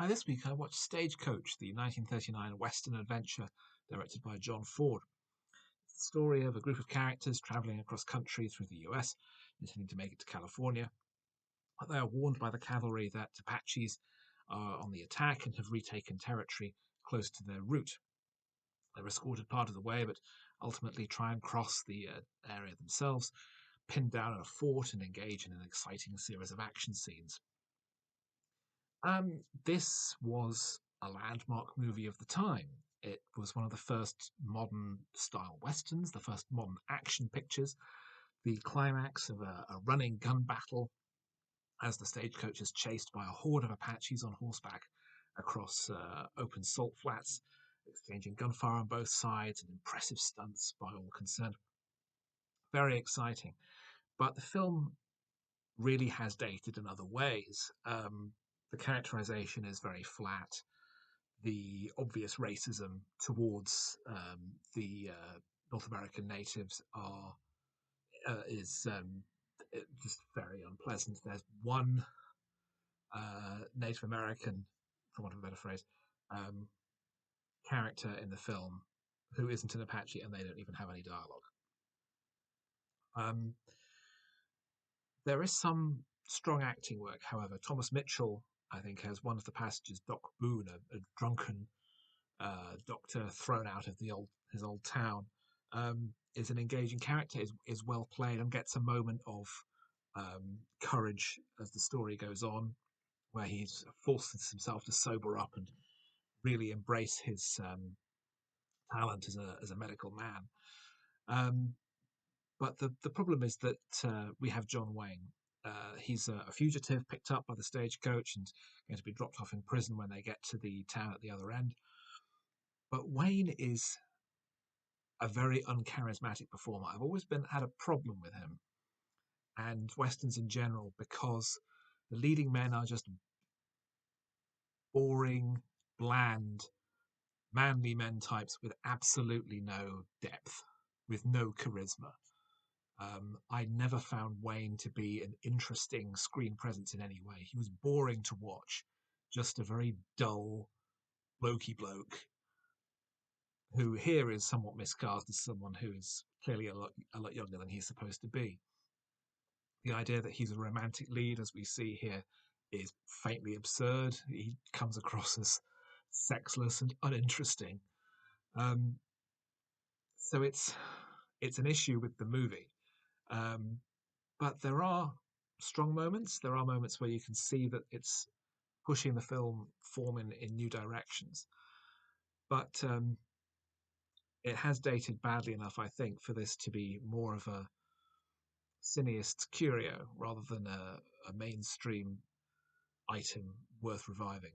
Hi, this week I watched Stagecoach, the 1939 Western adventure directed by John Ford. It's the story of a group of characters traveling across country through the US, intending to make it to California. But they are warned by the cavalry that Apaches are on the attack and have retaken territory close to their route. They're escorted part of the way, but ultimately try and cross the area themselves, pinned down in a fort, and engage in an exciting series of action scenes. This was a landmark movie of the time. It was one of the first modern style westerns, the first modern action pictures, the climax of a running gun battle as the stagecoach is chased by a horde of Apaches on horseback across open salt flats, exchanging gunfire on both sides and impressive stunts by all concerned. Very exciting. But the film really has dated in other ways. The characterization is very flat. The obvious racism towards the North American natives is just very unpleasant. There's one Native American, for want of a better phrase, um, character in the film who isn't an Apache, and they don't even have any dialogue. Um, there is some strong acting work, however. Thomas Mitchell, I think, has one of the passages, Doc Boone, a drunken doctor thrown out of his old town, is an engaging character, is well played, and gets a moment of courage as the story goes on, where he forces himself to sober up and really embrace his talent as a medical man. But the problem is that we have John Wayne. He's a fugitive picked up by the stagecoach and going to be dropped off in prison when they get to the town at the other end. But Wayne is a very uncharismatic performer. I've always had a problem with him and westerns in general because the leading men are just boring, bland, manly men types with absolutely no depth, with no charisma. I never found Wayne to be an interesting screen presence in any way. He was boring to watch, just a very dull, blokey bloke who here is somewhat miscast as someone who is clearly a lot younger than he's supposed to be. The idea that he's a romantic lead, as we see here, is faintly absurd. He comes across as sexless and uninteresting. Um, so it's an issue with the movie. But there are strong moments. There are moments where you can see that it's pushing the film form in new directions. But it has dated badly enough, I think, for this to be more of a cineast's curio rather than a mainstream item worth reviving.